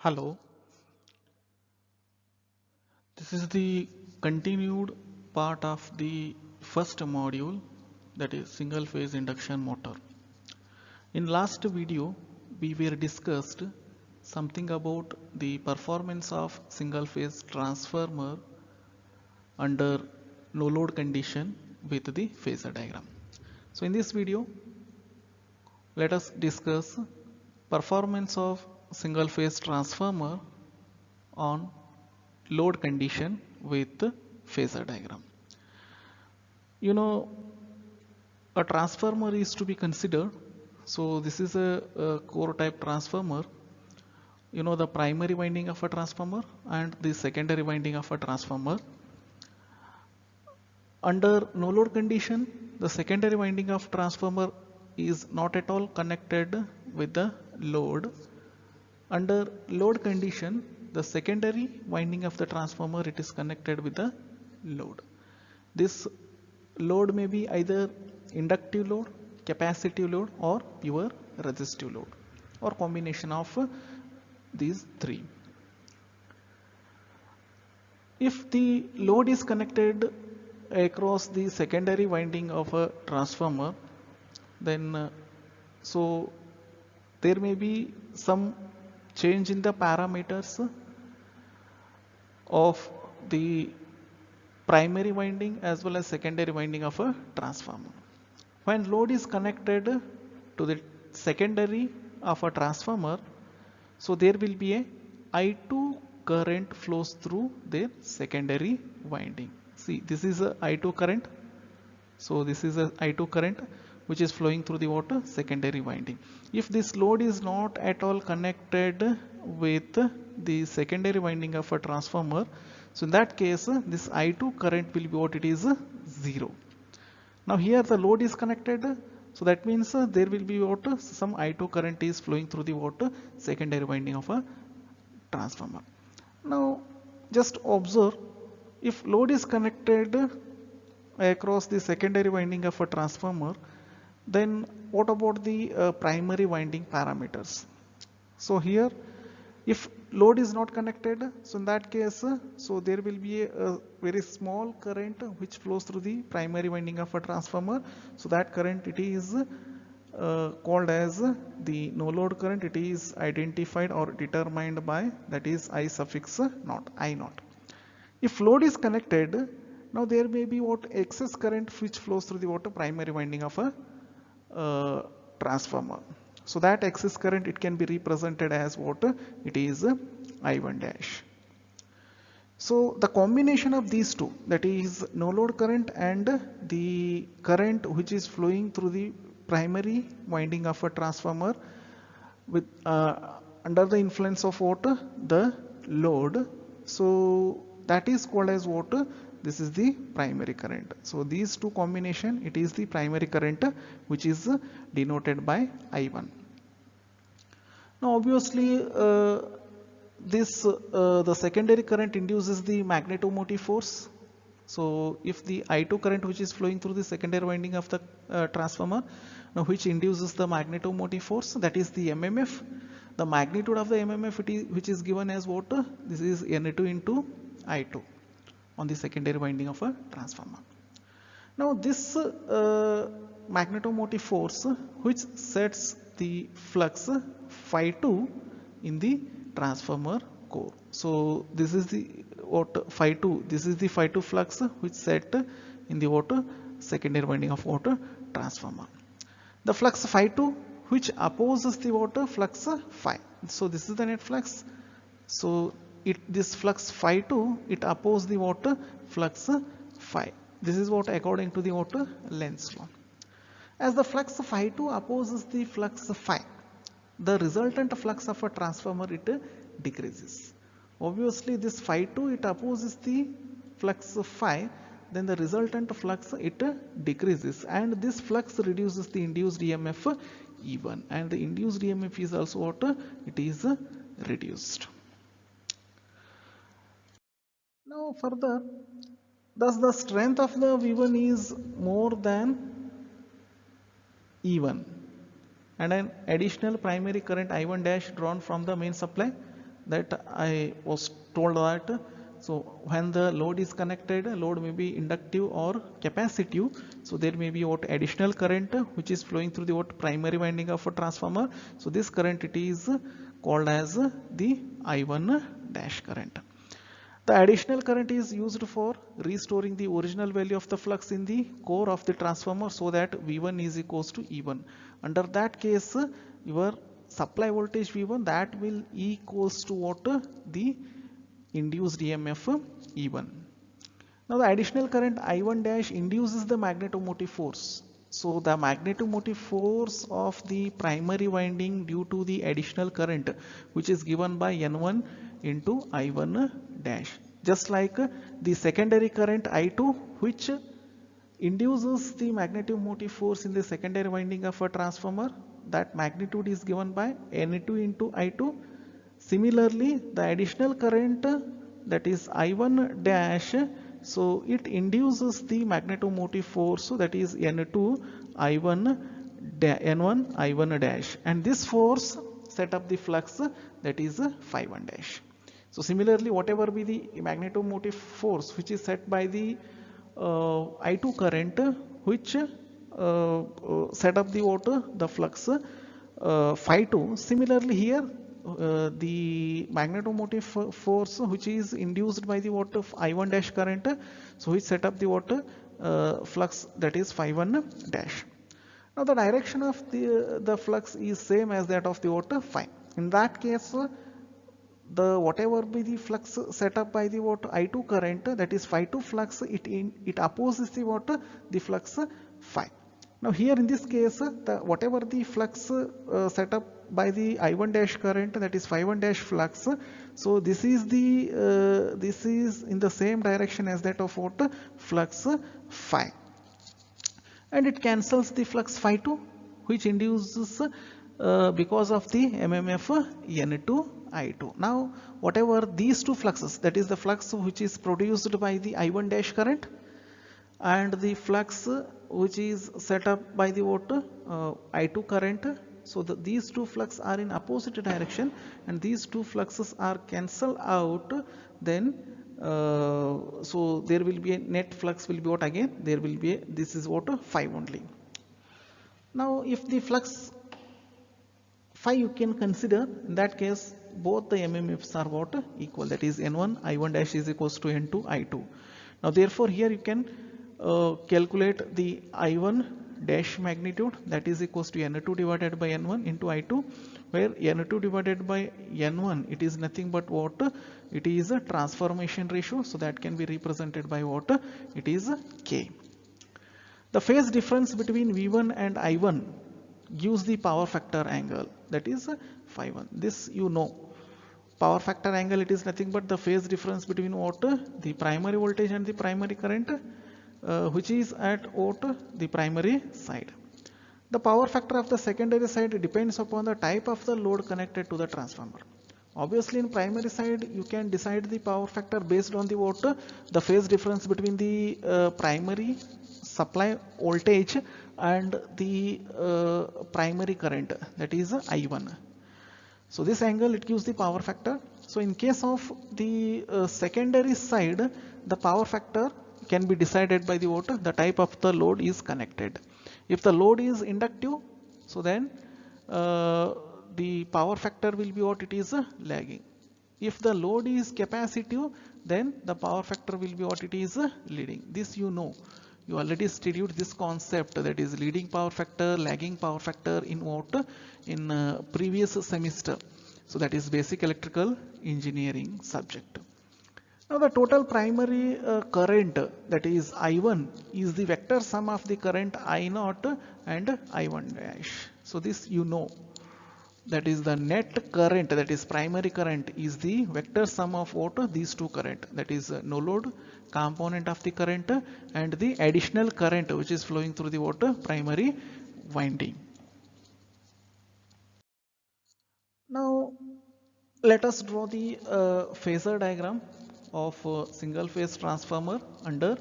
Hello, this is the continued part of the first module, that is single phase induction motor. In last video we were discussed something about the performance of single phase transformer under no load condition with the phasor diagram. So in this video let us discuss performance of single phase transformer on load condition with phasor diagram. You know, a transformer is to be considered. So this is a core type transformer. You know, the primary winding of a transformer and the secondary winding of a transformer. Under no load condition, the secondary winding of transformer is not at all connected with the load. Under load condition, the secondary winding of the transformer, it is connected with the load. This load may be either inductive load, capacitive load, or pure resistive load, or combination of these three. If the load is connected across the secondary winding of a transformer, then so there may be some change in the parameters of the primary winding as well as secondary winding of a transformer. When load is connected to the secondary of a transformer, so there will be a I2 current flows through the secondary winding. See, this is a I2 current. So this is a I2 current which is flowing through the water secondary winding. If this load is not at all connected with the secondary winding of a transformer, so in that case this I2 current will be what it is, 0. Now here the load is connected, so that means there will be what, some I2 current is flowing through the water secondary winding of a transformer. Now just observe, if load is connected across the secondary winding of a transformer, then what about the primary winding parameters? So here if load is not connected, so in that case so there will be a very small current which flows through the primary winding of a transformer. So that current, it is called as the no load current. It is identified or determined by, that is I suffix naught, I naught. If load is connected, now there may be what, excess current which flows through the water primary winding of a transformer. So that excess current, it can be represented as what, it is I1 dash. So the combination of these two, that is no load current and the current which is flowing through the primary winding of a transformer with under the influence of what, the load, so that is called as what, this is the primary current. So these two combination, it is the primary current which is denoted by I1. Now obviously the secondary current induces the magnetomotive force. So if the I2 current which is flowing through the secondary winding of the transformer, now which induces the magnetomotive force, that is the MMF. The magnitude of the MMF, which is given as what, this is N2 into I2 on the secondary winding of a transformer. Now this magnetomotive force which sets the flux phi 2 in the transformer core. So this is the what, phi 2, this is the phi 2 flux which set in the water secondary winding of water transformer. The flux phi 2 which opposes the water flux phi. So this is the net flux. So this flux phi 2, it opposes the water flux phi. This is what according to the water Lenz law. As the flux phi 2 opposes the flux phi, the resultant flux of a transformer, it decreases. Obviously this phi 2, it opposes the flux phi, then the resultant flux, it decreases, and this flux reduces the induced EMF E1, and the induced EMF is also what, it is reduced. Now further, thus the strength of the V1 is more than E1, and an additional primary current I1 dash drawn from the main supply, that I was told that so when the load is connected, load may be inductive or capacitive. So there may be what additional current which is flowing through the what primary winding of a transformer. So this current it is called as the I1 dash current. The additional current is used for restoring the original value of the flux in the core of the transformer so that V1 is equals to E1. Under that case, your supply voltage V1 that will equals to what? The induced EMF E1. Now the additional current I1 dash induces the magnetomotive force. So the magnetomotive force of the primary winding due to the additional current which is given by N1 into I1 dash. Just like the secondary current I2 which induces the magnetomotive force in the secondary winding of a transformer, that magnitude is given by N2 into I2. Similarly, the additional current that is I1 dash, so it induces the magnetomotive force, so that is N2 I1 N1 I1 dash, and this force set up the flux that is phi 1 dash. So similarly, whatever be the magnetomotive force which is set by the I2 current which set up the water the flux phi 2. Similarly here the magnetomotive force which is induced by the water I1 dash current, so which set up the water flux that is phi 1 dash. Now the direction of the flux is same as that of the water phi. In that case the whatever be the flux set up by the what I2 current, that is phi 2 flux, it opposes the what the flux phi. Now here in this case the whatever the flux set up by the I1 dash current, that is phi 1 dash flux, so this is in the same direction as that of what flux phi, and it cancels the flux phi 2 which induces because of the MMF N2 I2. Now whatever these two fluxes, that is the flux which is produced by the I1 dash current and the flux which is set up by the what I2 current, so these two flux are in opposite direction and these two fluxes are cancelled out, then so there will be a net flux will be what again, there will be this is what phi only. Now if the flux phi you can consider, in that case both the MMFs are what equal, that is N1 I1 dash is equals to N2 I2. Now therefore here you can calculate the I1 dash magnitude, that is equals to N2 divided by N1 into I2, where N2 divided by N1 it is nothing but what, it is a transformation ratio, so that can be represented by what, it is K. The phase difference between V1 and I1 gives the power factor angle, that is phi 1. This you know. Power factor angle, it is nothing but the phase difference between what, the primary voltage and the primary current which is at what, the primary side. The power factor of the secondary side depends upon the type of the load connected to the transformer. Obviously in primary side you can decide the power factor based on the what, the phase difference between the primary supply voltage and the primary current, that is I1. So this angle it gives the power factor. So in case of the secondary side, the power factor can be decided by the what, the type of the load is connected. If the load is inductive, so then the power factor will be what, it is lagging. If the load is capacitive, then the power factor will be what, it is leading. This you know. You already studied this concept, that is leading power factor, lagging power factor in what, in previous semester. So that is basic electrical engineering subject. Now the total primary current, that is I1, is the vector sum of the current I0 and I1 dash. So this you know. That is the net current, that is primary current, is the vector sum of what, these two current, that is no load component of the current and the additional current which is flowing through the water primary winding. Now let us draw the phasor diagram of single phase transformer under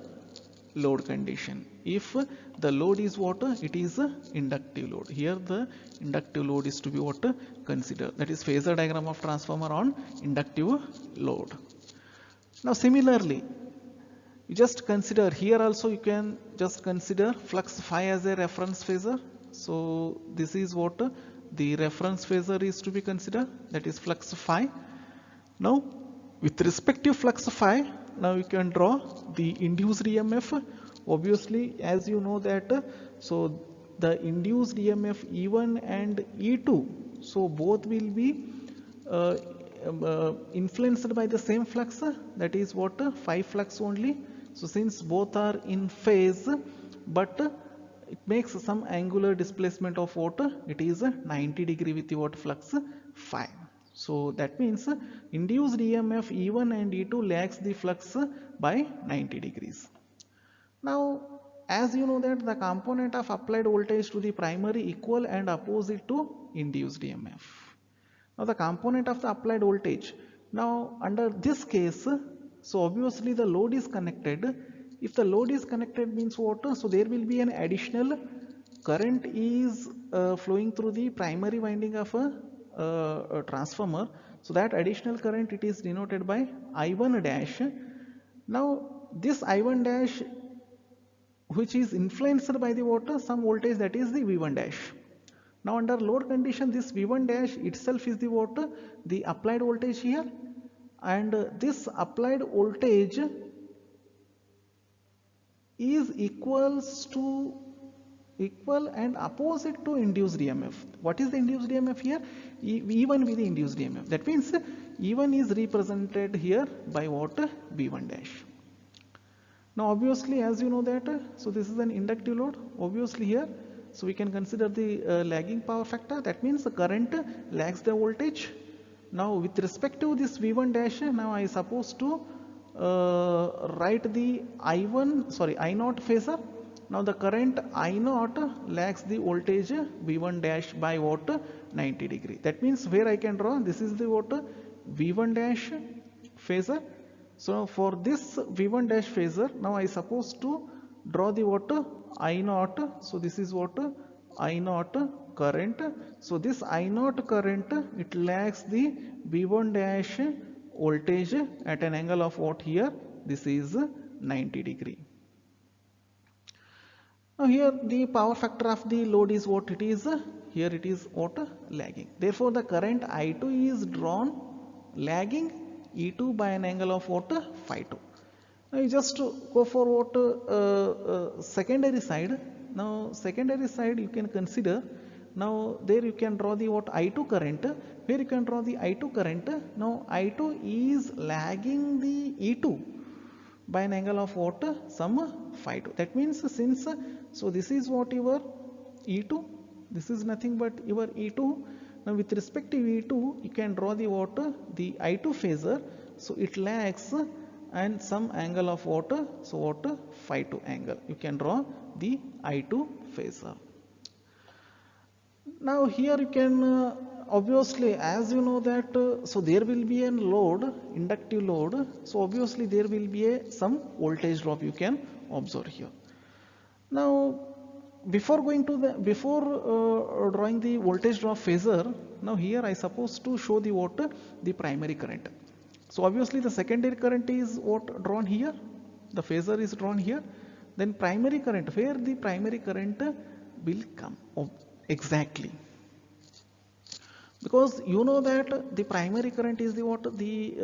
load condition. If the load is what? It is a inductive load. Here the inductive load is to be what? Considered. That is phasor diagram of transformer on inductive load. Now similarly, you just consider here also, you can just consider flux phi as a reference phasor. So this is what the reference phasor is to be considered, that is flux phi. Now with respect to flux phi, now you can draw the induced EMF. Obviously, as you know that, so the induced EMF E1 and E2, so both will be influenced by the same flux, that is what? Phi flux only. So since both are in phase, but it makes some angular displacement of what? It is 90 degree with the what? Flux phi. So that means induced EMF E1 and E2 lags the flux by 90 degrees. Now as you know that the component of applied voltage to the primary equal and opposite to induced EMF. Now the component of the applied voltage. Now under this case, so obviously the load is connected. If the load is connected means what? So there will be an additional current is flowing through the primary winding of a transformer. So that additional current, it is denoted by I1 dash. Now this I1 dash, which is influenced by the what? Some voltage, that is the V1 dash. Now under load condition, this V1 dash itself is the what? The applied voltage here, and this applied voltage is equal and opposite to induced EMF. What is the induced EMF here? E1 with the induced EMF. That means E1 is represented here by what? V1 dash. Now obviously, as you know that, so this is an inductive load. Obviously here, so we can consider the lagging power factor. That means the current lags the voltage. Now with respect to this V1 dash, now I suppose to write the I0 phasor. Now the current I0 lags the voltage V1 dash by what? 90 degree. That means where I can draw, this is the what? V1 dash phasor. So for this V1 dash phasor, now I suppose to draw the what? I0. So this is what? I0 current. So this I0 current, it lags the V1 dash voltage at an angle of what here? This is 90 degree. Now here the power factor of the load is what it is? Here it is what? Lagging. Therefore the current I2 is drawn lagging E2 by an angle of what? Phi 2. Now you just go for what? Secondary side. Now secondary side you can consider. Now there you can draw the what? I2 current. Where you can draw the I2 current. Now I2 is lagging the E2 by an angle of what? Some phi 2. That means since, so this is what your E2, this is nothing but your E2. Now with respect to E2, you can draw the what? The I2 phasor. So it lags and some angle of what? So what? Phi 2 angle. You can draw the I2 phasor. Now here you can obviously, as you know that, so there will be a load, inductive load. So obviously there will be some voltage drop you can observe here. Now before drawing the voltage drop phasor, now here I suppose to show the what? The primary current. So obviously the secondary current is what? Drawn here. The phasor is drawn here. Then primary current, where the primary current will come exactly. Because you know that the primary current is the what? The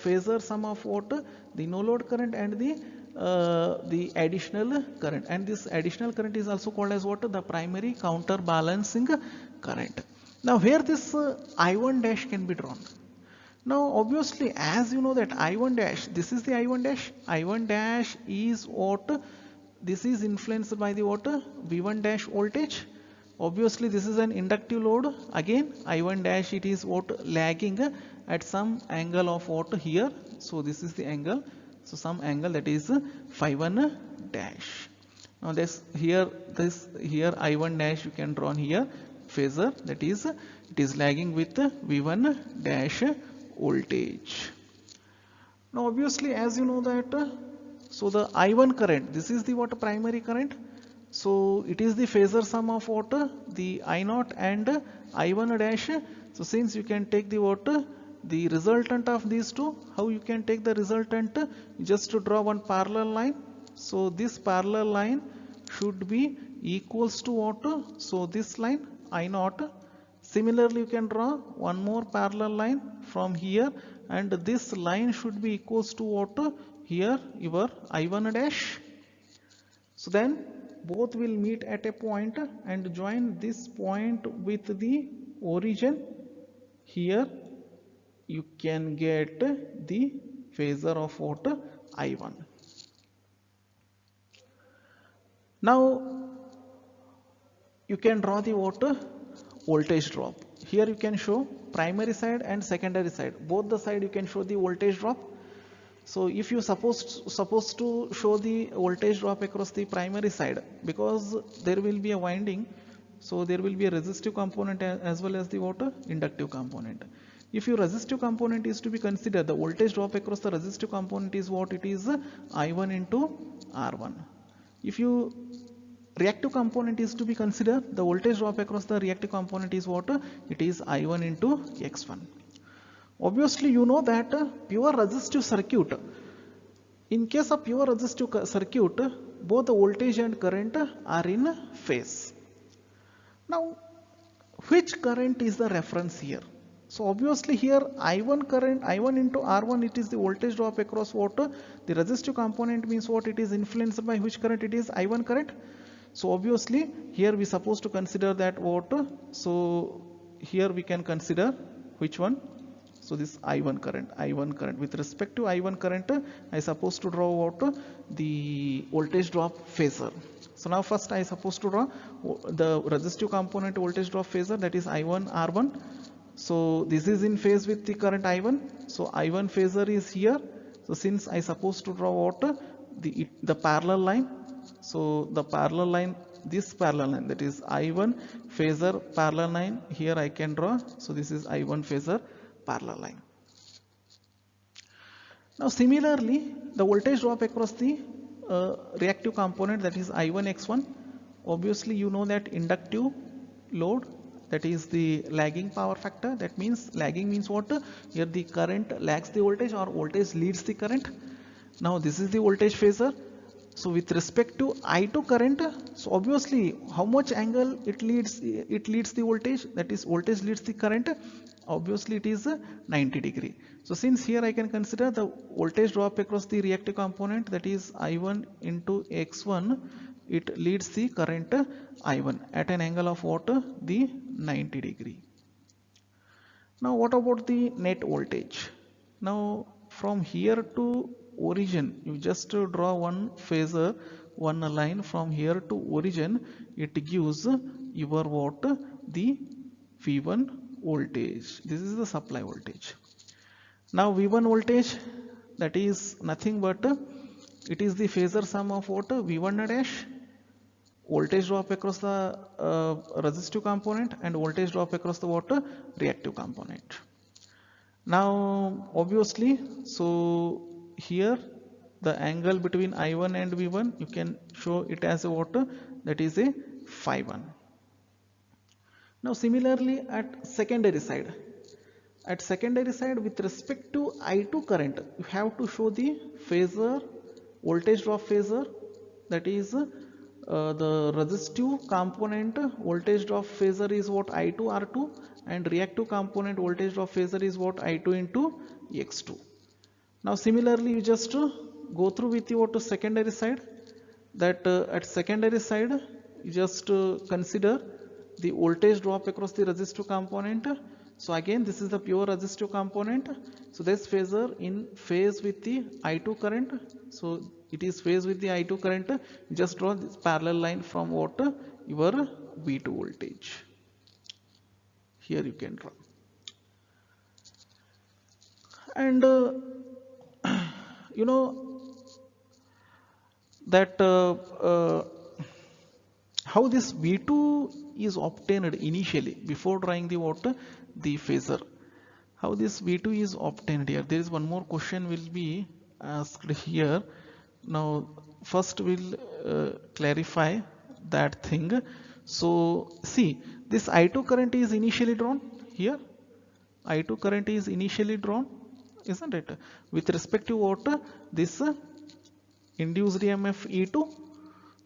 phasor sum of what? The no load current and the additional current. And this additional current is also called as what? The primary counterbalancing current. Now where this I1 dash can be drawn? Now obviously, as you know that I1 dash, this is the I1 dash. I1 dash is what? This is influenced by the what? V1 dash voltage. Obviously this is an inductive load. Again I1 dash, it is what? Lagging at some angle of what? Here. So this is the angle. So some angle, that is phi 1 dash. Now this here I1 dash you can draw here phasor, that is it is lagging with V1 dash voltage. Now obviously, as you know that, So the I1 current, this is the what primary current. So it is the phasor sum of what the I0 and I1 dash. So since you can take the what the resultant of these two, how you can take the resultant? Just to draw one parallel line. So this parallel line should be equals to what? So this line I0. Similarly, you can draw one more parallel line from here, and this line should be equals to what? Here your I1 dash. So then both will meet at a point and join this point with the origin. Here you can get the phasor of what? I1. Now you can draw the what? Voltage drop. Here you can show primary side and secondary side. Both the side you can show the voltage drop. So if you supposed to show the voltage drop across the primary side, because there will be a winding, so there will be a resistive component as well as the what? Inductive component. If your resistive component is to be considered, the voltage drop across the resistive component is what? It is I1 into R1. If you reactive component is to be considered, the voltage drop across the reactive component is what? It is I1 into X1. Obviously you know that pure resistive circuit, in case of pure resistive circuit, both the voltage and current are in phase. Now which current is the reference here? So obviously here I1 current, I1 into R1, it is the voltage drop across what? The resistive component means what? It is influenced by which current? It is I1 current. So obviously here we supposed to consider that what? So here we can consider which one? So this I1 current. With respect to I1 current, I supposed to draw what? The voltage drop phasor. So now first I supposed to draw the resistive component voltage drop phasor, that is I1 R1. So this is in phase with the current I1. So I1 phasor is here. So since I supposed to draw what? The parallel line. So the parallel line, this parallel line, that is I1 phasor parallel line, here I can draw. So this is I1 phasor parallel line. Now similarly, the voltage drop across the reactive component, that is I1 X1. Obviously you know that inductive load, that is the lagging power factor. That means lagging means what? Here the current lags the voltage or voltage leads the current. Now this is the voltage phasor. So with respect to I2 current, so obviously how much angle it leads the voltage, that is voltage leads the current, obviously it is 90 degree. So since here I can consider the voltage drop across the reactive component, that is I1 into X1, it leads the current I1 at an angle of what? The 90 degree. Now what about the net voltage? Now from here to origin, you just draw one phasor, one line from here to origin, it gives your what? The V1 voltage. This is the supply voltage. Now V1 voltage, that is nothing but it is the phasor sum of what? V1 dash, voltage drop across the resistive component, and voltage drop across the what? Reactive component. Now obviously, so here the angle between I1 and V1, you can show it as a what? That is a phi1. Now similarly at secondary side, with respect to I2 current, you have to show the phasor, voltage drop phasor, that is the resistive component voltage drop phasor is what? I2 R2, and reactive component voltage drop phasor is what? I2 into X2. Now similarly you just go through with your to secondary side, that at secondary side you just consider the voltage drop across the resistive component. So again this is the pure resistive component. So this phasor in phase with the I2 current. So it is phase with the I2 current. You just draw this parallel line from what? Your V2 voltage. Here you can draw. And you know that how this V2 is obtained initially before drawing the what? The phasor. How this V2 is obtained here? There is one more question will be asked here, Now first we'll clarify that thing. So see, this I2 current is initially drawn here. I2 current is initially drawn, isn't it, with respect to what, this induced EMF E2.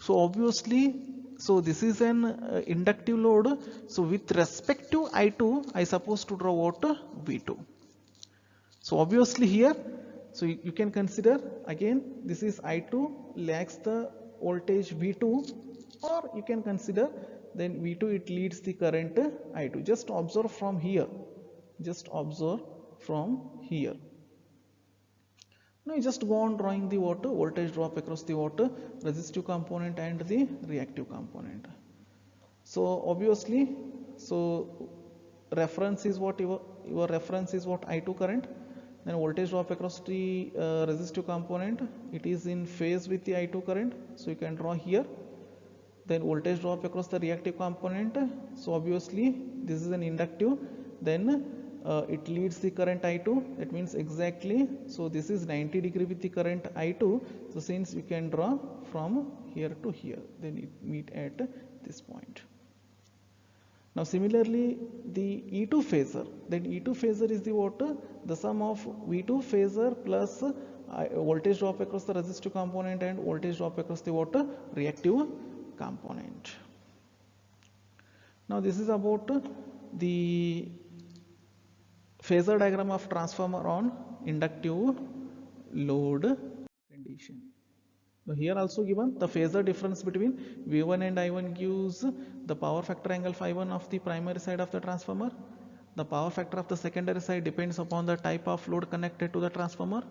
So obviously, so this is an inductive load. So with respect to I2, I supposed to draw what, V2. So obviously here, so you can consider again, this is I2 lags the voltage V2, or you can consider then V2 it leads the current I2. Just observe from here, just observe from here. Now you just go on drawing the what, voltage drop across the what, resistive component and the reactive component. So obviously, so reference is what, your reference is what, I2 current. Then voltage drop across the resistive component, it is in phase with the I2 current, so you can draw here. Then voltage drop across the reactive component, so obviously this is an inductive, then it leads the current I2, that means exactly, so this is 90 degree with the current I2. So since you can draw from here to here, then it meet at this point. Now similarly, the E2 phasor, then E2 phasor is the what, the sum of V2 phasor plus voltage drop across the resistive component and voltage drop across the what, reactive component. Now this is about the phasor diagram of transformer on inductive load condition. Now here also given the phasor difference between V1 and I1 gives the power factor angle phi1 of the primary side of the transformer. The power factor of the secondary side depends upon the type of load connected to the transformer.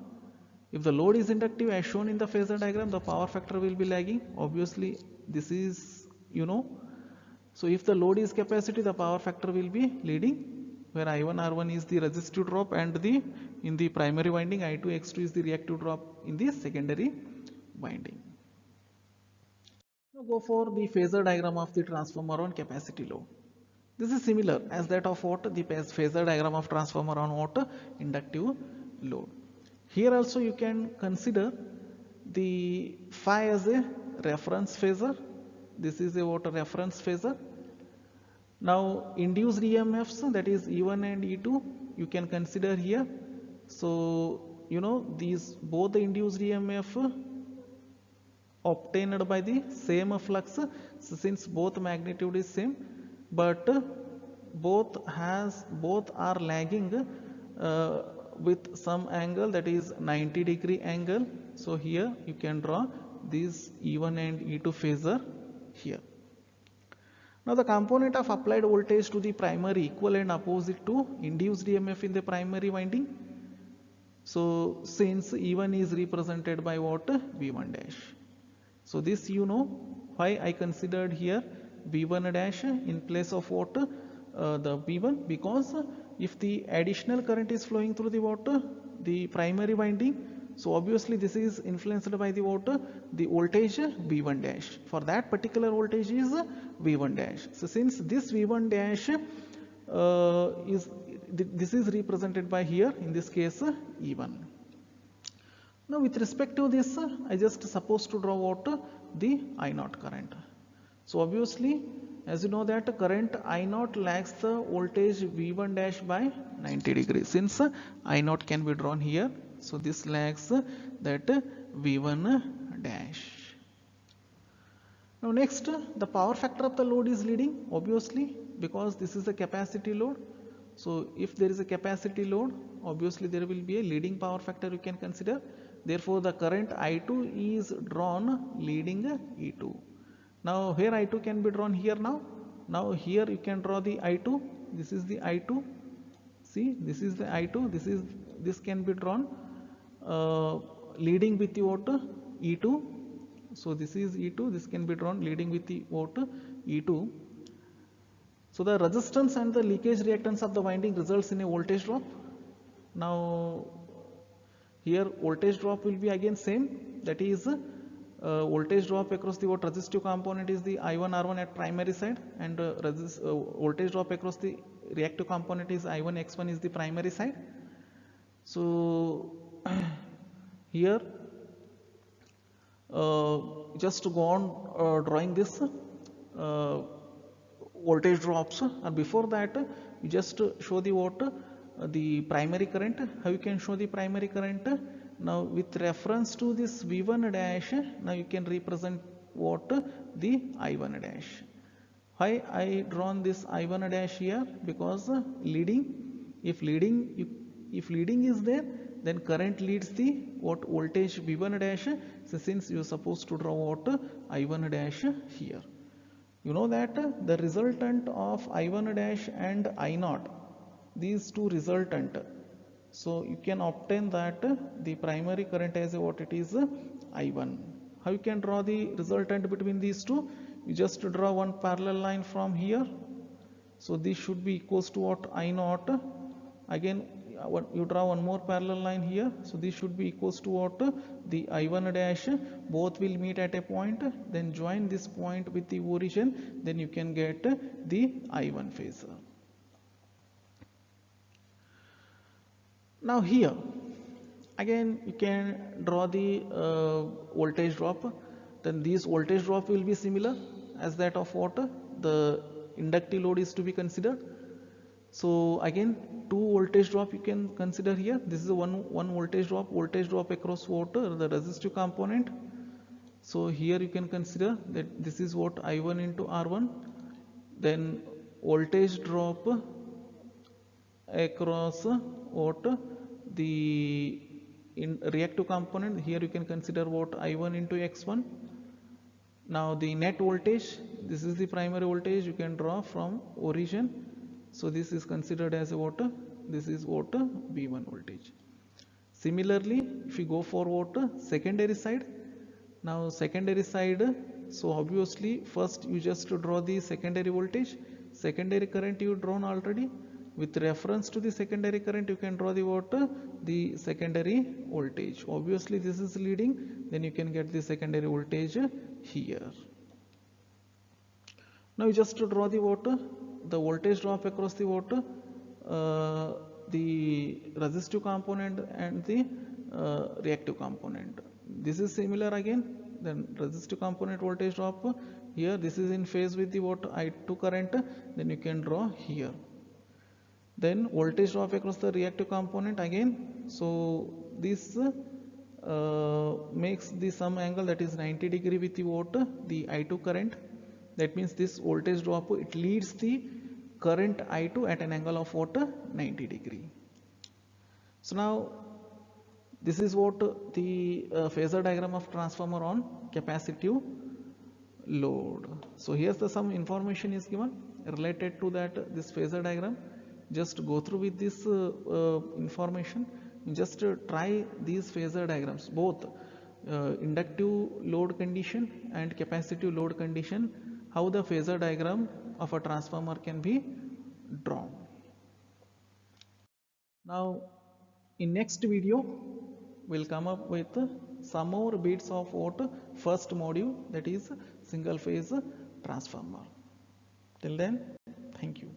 If the load is inductive as shown in the phasor diagram, the power factor will be lagging. Obviously this is, you know. So if the load is capacity, the power factor will be leading, where I1 R1 is the resistive drop and the in the primary winding, I2 X2 is the reactive drop in the secondary winding. Now go for the phasor diagram of the transformer on capacity load. This is similar as that of what, the phasor diagram of transformer on what, inductive load. Here also you can consider the phi as a reference phasor. This is a what, a reference phasor. Now induced EMFs, that is E1 and E2, you can consider here. So you know these both the induced EMF obtained by the same flux, so since both magnitude is same, but both are lagging with some angle, that is 90 degree angle. So here you can draw these E1 and E2 phasor here. Now the component of applied voltage to the primary equal and opposite to induced EMF in the primary winding. So since E1 is represented by what, V1 dash. So this you know why I considered here V1 dash in place of what, the V1, because if the additional current is flowing through the water, the primary winding, so obviously this is influenced by the water, the voltage V1 dash. For that particular voltage is V1 dash. So since this V1 dash this is represented by here in this case E1. Now with respect to this, I just supposed to draw what, the I0 current. So obviously, as you know that current I0 lags the voltage V1 dash by 90 degrees. Since I0 can be drawn here, so this lags that V1 dash. Now next, the power factor of the load is leading, obviously, because this is a capacity load. So if there is a capacity load, obviously there will be a leading power factor you can consider. Therefore the current I2 is drawn leading E2. Now here I2 can be drawn here now. Now here you can draw the I2. This is the I2. See, this is the I2. This can be drawn leading with the what, E2. So this is E2. This can be drawn leading with the what, E2. So the resistance and the leakage reactance of the winding results in a voltage drop. Now here voltage drop will be again same, that is voltage drop across the what, resistive component is the I1 R1 at primary side, and voltage drop across the reactive component is I1 X1 is the primary side. So here just go on drawing this voltage drops, and before that you just show the what the primary current. How you can show the primary current? Now with reference to this V1 dash, now you can represent what the I1 dash. Why I drawn this I1 dash here? Because leading, if leading is there, then current leads the what voltage V1 dash. So since you are supposed to draw what I1 dash here, you know that the resultant of I1 dash and I0, these two resultant, so you can obtain that the primary current as what it is I1. How you can draw the resultant between these two? You just draw one parallel line from here, so this should be equals to what I0. Again you draw one more parallel line here, so this should be equals to what the I1 dash. Both will meet at a point, then join this point with the origin, then you can get the I1 phasor. Now here again you can draw the voltage drop. Then this voltage drop will be similar as that of what the inductive load is to be considered. So again two voltage drop you can consider here. This is a one voltage drop across what the resistive component. So here you can consider that this is what I1 into R1. Then voltage drop across what the reactive component. Here you can consider what I1 into X1. Now the net voltage, this is the primary voltage, you can draw from origin. So this is considered as a what? This is what? V1 voltage. Similarly, if you go for what? Secondary side. Now secondary side, so obviously first you just draw the secondary voltage. Secondary current you drawn already. With reference to the secondary current you can draw the what? The secondary voltage. Obviously this is leading, then you can get the secondary voltage here. Now you just draw the what? The voltage drop across the what? The resistive component and the reactive component. This is similar again. Then resistive component voltage drop here, this is in phase with the what? I2 current, then you can draw here. Then voltage drop across the reactive component again, so this makes the some angle that is 90 degree with the what? The I2 current. That means this voltage drop, it leads the current I2 at an angle of what? 90 degree. So now this is what the phasor diagram of transformer on capacitive load. So here's the some information is given related to that this phasor diagram. Just go through with this information. Just try these phasor diagrams, both inductive load condition and capacitive load condition, how the phasor diagram of a transformer can be drawn. Now in next video we'll come up with some more bits of what? First module, that is single phase transformer. Till then, thank you.